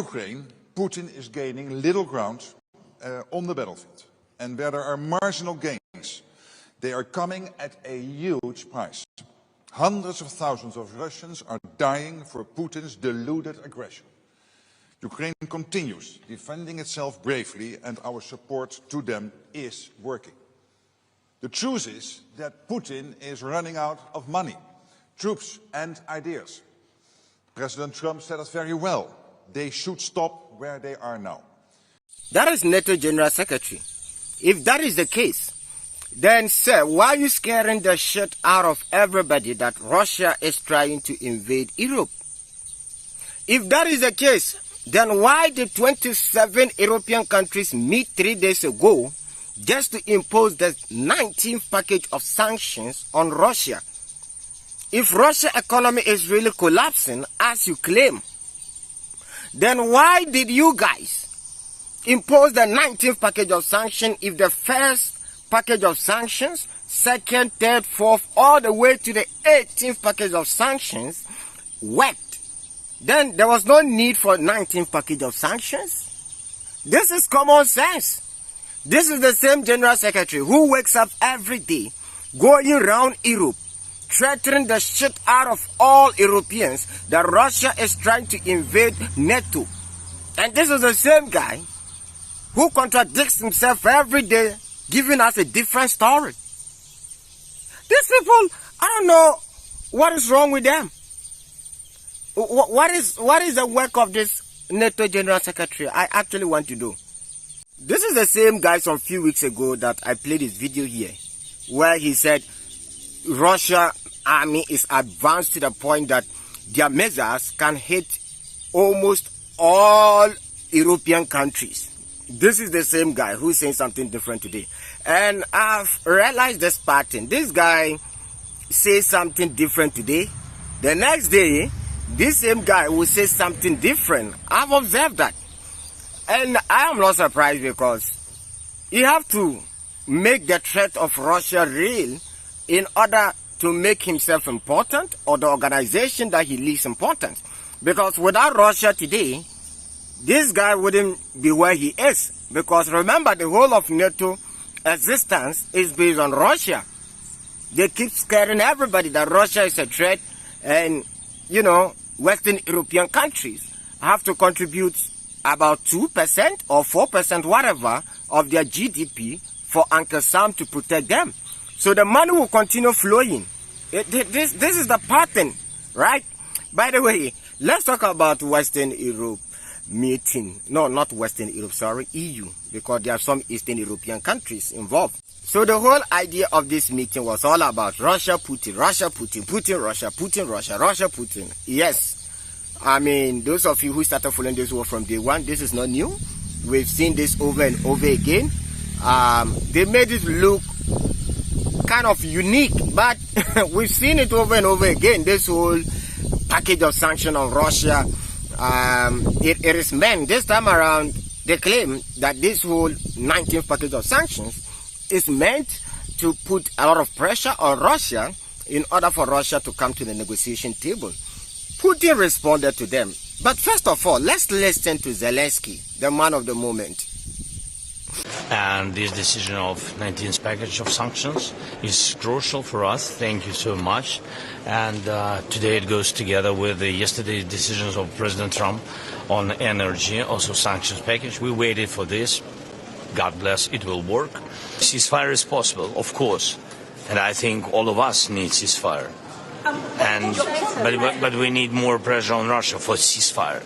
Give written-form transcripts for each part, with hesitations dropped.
Ukraine, Putin is gaining little ground on the battlefield. And where there are marginal gains, they are coming at a huge price. Hundreds of thousands of Russians are dying for Putin's deluded aggression. Ukraine continues defending itself bravely, and our support to them is working. The truth is that Putin is running out of money, troops and ideas. President Trump said it very well. They should stop where they are now. That is NATO General Secretary. If that is the case, then, sir, why are you scaring the shit out of everybody that Russia is trying to invade Europe? If that is the case, then why did 27 European countries meet 3 days ago just to impose the 19th package of sanctions on Russia? If Russia's economy is really collapsing, as you claim, then why did you guys impose the 19th package of sanctions if the first package of sanctions, second, third, fourth, all the way to the 18th package of sanctions worked? Then there was no need for 19th package of sanctions. This is common sense. This is the same General Secretary who wakes up every day going around Europe threatening the shit out of all Europeans that Russia is trying to invade NATO. And this is the same guy who contradicts himself every day, giving us a different story. These people, I don't know what is wrong with them. What is the work of this NATO General Secretary? I actually want to know. This is the same guy some few weeks ago that I played his video here, where he said Russia army is advanced to the point that their missiles can hit almost all European countries. This is the same guy who's saying something different today. And I've realized this pattern. This guy says something different today. The next day, this same guy will say something different. I've observed that. And I am not surprised, because you have to make the threat of Russia real in order to make himself important, or the organization that he leads important. Because without Russia today, this guy wouldn't be where he is. Because remember, the whole of NATO existence is based on Russia. They keep scaring everybody that Russia is a threat, and, you know, Western European countries have to contribute about 2% or 4%, whatever, of their GDP for Uncle Sam to protect them. So the money will continue flowing. This is the pattern, right? By the way, let's talk about Western Europe meeting. No, not Western Europe, sorry, EU, because there are some Eastern European countries involved. So the whole idea of this meeting was all about Russia, Putin, Putin, Russia, Putin, Russia, Russia, Putin. Yes. I mean, those of you who started following this war from day one, this is not new. We've seen this over and over again. They made it look kind of unique, but we've seen it over and over again. This whole package of sanctions on Russia, it is meant, this time around, they claim that this whole 19th package of sanctions is meant to put a lot of pressure on Russia in order for Russia to come to the negotiation table. Putin responded to them. But first of all, let's listen to Zelensky, the man of the moment. And this decision of 19th package of sanctions is crucial for us. Thank you so much. And today it goes together with the yesterday's decisions of President Trump on energy, also sanctions package. We waited for this. God bless, it will work. Ceasefire is possible, of course. And I think all of us need ceasefire. But we need more pressure on Russia for ceasefire.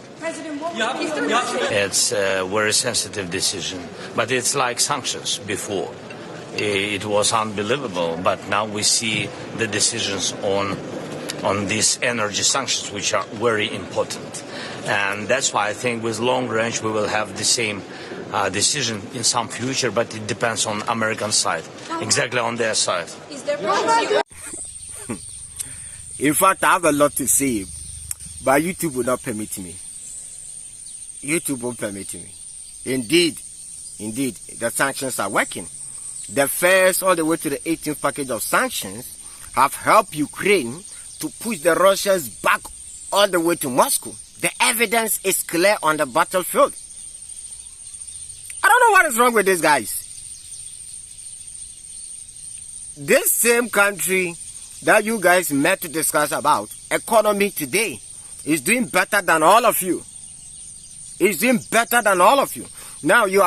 It's a very sensitive decision, but it's like sanctions before. It was unbelievable, but now we see the decisions on these energy sanctions, which are very important. And that's why I think with long range we will have the same decision in some future, but it depends on American side, exactly on their side. Is there progress? In fact, I have a lot to say, but YouTube will not permit me. YouTube won't permit me. Indeed, the sanctions are working. The first all the way to the 18th package of sanctions have helped Ukraine to push the Russians back all the way to Moscow. The evidence is clear on the battlefield. I don't know what is wrong with these guys. This same country that you guys met to discuss about, economy today, is doing better than all of you. It's doing better than all of you. Now you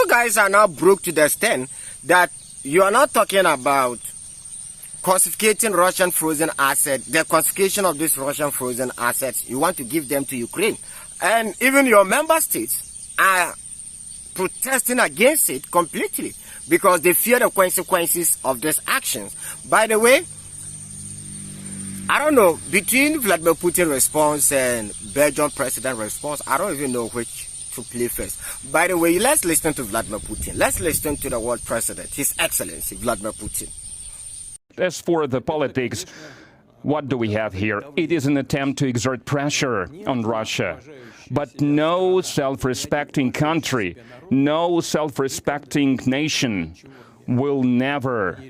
guys are now broke to the extent that you are not talking about confiscating Russian frozen assets, the confiscation of these Russian frozen assets. You want to give them to Ukraine. And even your member states are protesting against it completely because they fear the consequences of these actions. By the way, I don't know, between Vladimir Putin response and Belgian president response, I don't even know which to play first. By the way, let's listen to Vladimir Putin. Let's listen to the world president, His Excellency Vladimir Putin. As for the politics, what do we have here? It is an attempt to exert pressure on Russia. But no self-respecting country, no self-respecting nation will never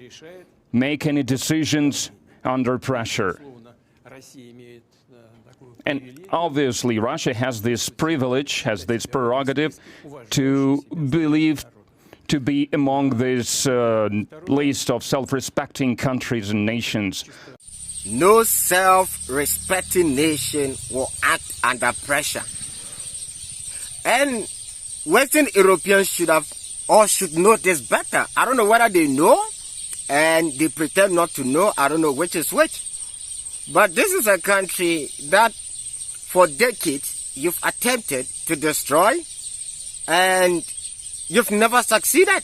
make any decisions under pressure. And obviously Russia has this privilege, has this prerogative to be among this list of self-respecting countries and nations. No self-respecting nation will act under pressure. And Western Europeans should have or should know this better. I don't know whether they know and they pretend not to know. I don't know which is which. But this is a country that for decades you've attempted to destroy and you've never succeeded.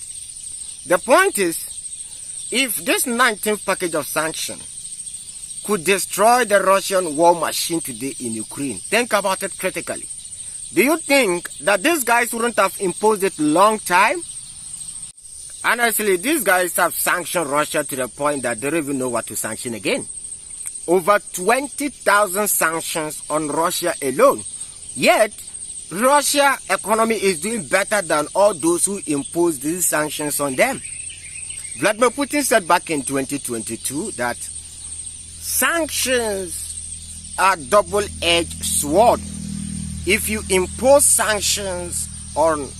The point is, if this 19th package of sanctions could destroy the Russian war machine today in Ukraine, think about it critically. Do you think that these guys wouldn't have imposed it long time? Honestly, these guys have sanctioned Russia to the point that they don't even know what to sanction again. Over 20,000 sanctions on Russia alone. Yet, Russia's economy is doing better than all those who imposed these sanctions on them. Vladimir Putin said back in 2022 that sanctions are double-edged sword. If you impose sanctions on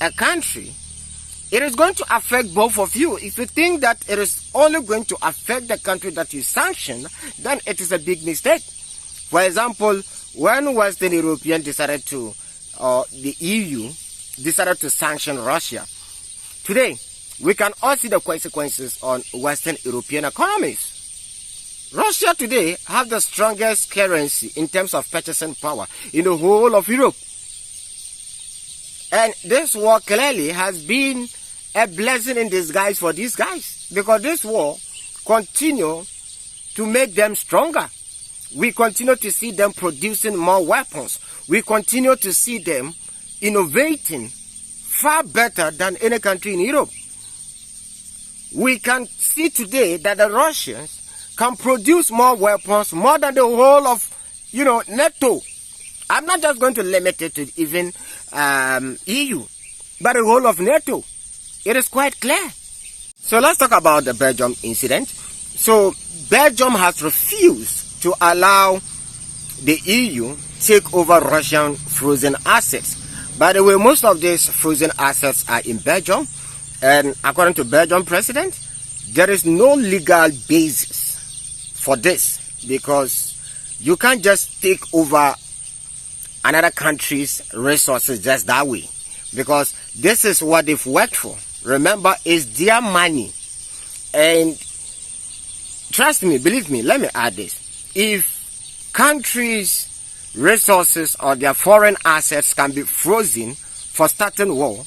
a country, it is going to affect both of you. If you think that it is only going to affect the country that you sanction, then it is a big mistake. For example, when Western Europeans decided to, the EU decided to sanction Russia, today we can all see the consequences on Western European economies. Russia today have the strongest currency in terms of purchasing power in the whole of Europe. And this war clearly has been a blessing in disguise for these guys, because this war continues to make them stronger. We continue to see them producing more weapons. We continue to see them innovating far better than any country in Europe. We can see today that the Russians can produce more weapons, more than the whole of, NATO. I'm not just going to limit it to even EU, but the whole of NATO. It is quite clear. So let's talk about the Belgium incident. So Belgium has refused to allow the EU take over Russian frozen assets. By the way, most of these frozen assets are in Belgium, and according to Belgian president, there is no legal basis for this, because you can't just take over another country's resources just that way, because this is what they've worked for. Remember, it's their money. And trust me, believe me, let me add this. If countries' resources or their foreign assets can be frozen for starting war,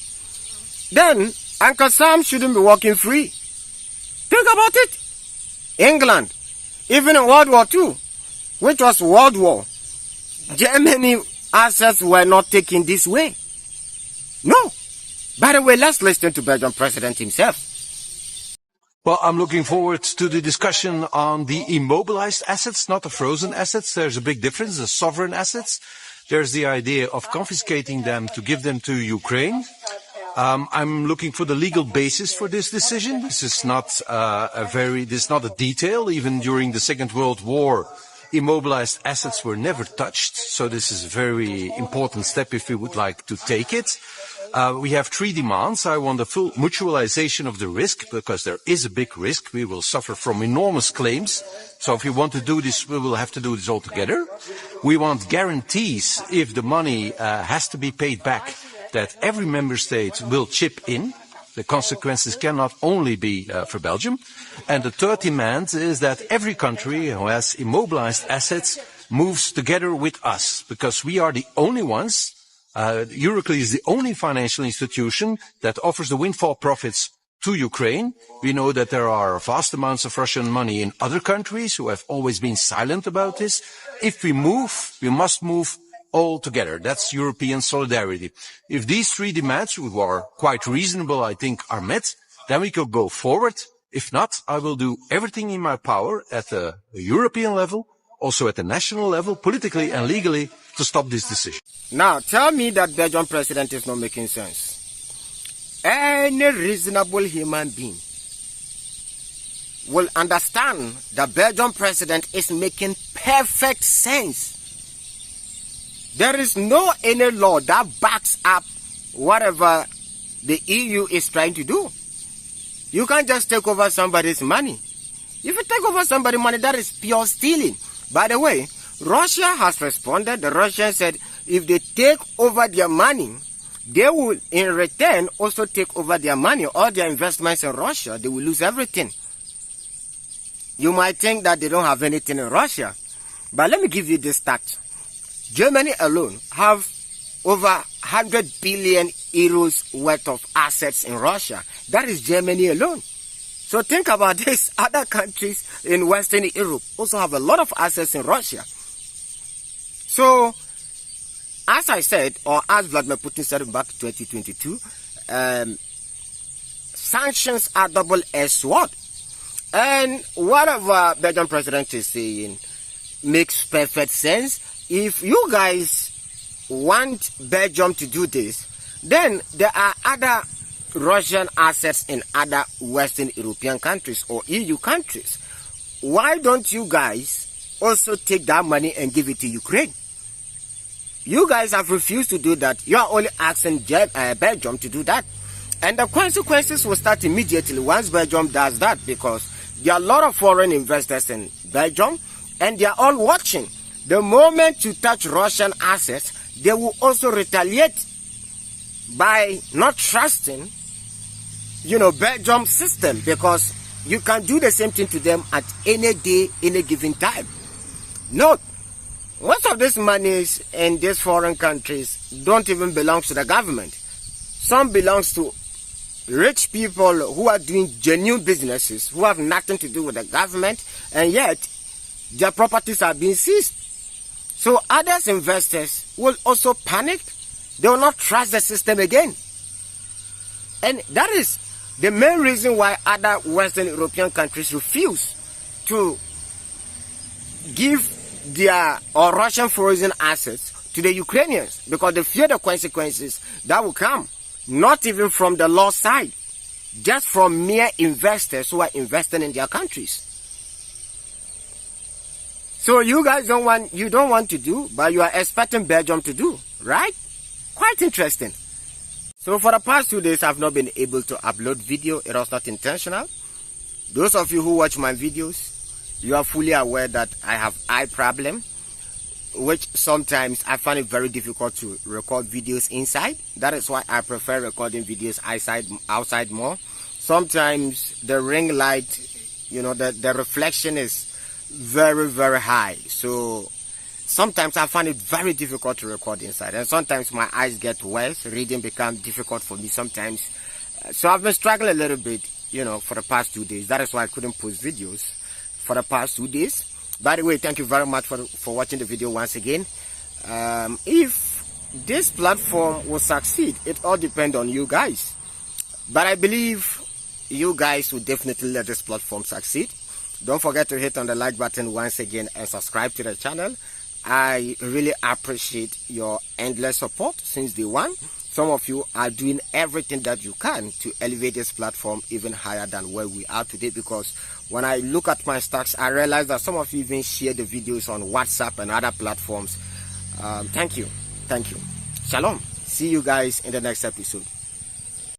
then Uncle Sam shouldn't be walking free. Think about it. England, even in World War II, which was World War, Germany assets were not taken this way. No. By the way, let's listen to Belgian president himself. Well, I'm looking forward to the discussion on the immobilized assets, not the frozen assets. There's a big difference. The sovereign assets, there's the idea of confiscating them to give them to Ukraine. I'm looking for the legal basis for this decision. This is not a detail. Even during the Second World War, immobilized assets were never touched. So this is a very important step if we would like to take it. We have 3 demands. I want a full mutualization of the risk, because there is a big risk. We will suffer from enormous claims. So if we want to do this, we will have to do this all together. We want guarantees if the money has to be paid back, that every member state will chip in. The consequences cannot only be for Belgium. And the third demand is that every country who has immobilized assets moves together with us, because we are the only ones. Euroclear is the only financial institution that offers the windfall profits to Ukraine. We know that there are vast amounts of Russian money in other countries who have always been silent about this. If we move, we must move all together. That's European solidarity. If these 3 demands, which are quite reasonable, I think, are met, then we could go forward. If not, I will do everything in my power at the European level, also at the national level, politically and legally, to stop this decision. Now, tell me that Belgian president is not making sense. Any reasonable human being will understand the Belgian president is making perfect sense. There is no any law that backs up whatever the EU is trying to do. You can't just take over somebody's money. If you take over somebody's money, that is pure stealing. By the way, Russia has responded. The Russians said if they take over their money, they will in return also take over their money. All their investments in Russia, they will lose everything. You might think that they don't have anything in Russia. But let me give you this stat. Germany alone have over 100 billion euros worth of assets in Russia. That is Germany alone. So think about this. Other countries in Western Europe also have a lot of assets in Russia. So, as I said, or as Vladimir Putin said back in 2022, sanctions are double-edged sword. And whatever Belgian president is saying makes perfect sense. If you guys want Belgium to do this, then there are other Russian assets in other Western European countries or EU countries. Why don't you guys also take that money and give it to Ukraine? You guys have refused to do that. You are only asking Belgium to do that. And the consequences will start immediately once Belgium does that, because there are a lot of foreign investors in Belgium and they are all watching. The moment you touch Russian assets, they will also retaliate by not trusting, Belgium's system, because you can do the same thing to them at any day, any given time. Note, most of these monies in these foreign countries don't even belong to the government. Some belongs to rich people who are doing genuine businesses, who have nothing to do with the government, and yet their properties are being seized. So others investors will also panic. They will not trust the system again. And that is the main reason why other Western European countries refuse to give their or Russian frozen assets to the Ukrainians, because they fear the consequences that will come, not even from the law side, just from mere investors who are investing in their countries. So you guys don't want to do, but you are expecting Belgium to do, right? Quite interesting. So for the past 2 days, I've not been able to upload video. It was not intentional. Those of you who watch my videos, you are fully aware that I have eye problem, which sometimes I find it very difficult to record videos inside. That is why I prefer recording videos outside more. Sometimes the ring light, the reflection is very, very high. So sometimes I find it very difficult to record inside. And sometimes my eyes get worse. Reading becomes difficult for me sometimes. So I've been struggling a little bit, for the past 2 days. That is why I couldn't post videos for the past 2 days. By the way, thank you very much for watching the video once again. If this platform will succeed, it all depends on you guys. But I believe you guys will definitely let this platform succeed. Don't forget to hit on the like button once again and subscribe to the channel. I really appreciate your endless support since day one. some of you are doing everything that you can to elevate this platform even higher than where we are today, because when I look at my stocks, I realize that some of you even share the videos on WhatsApp and other platforms. Thank you. Thank you. Shalom. See you guys in the next episode.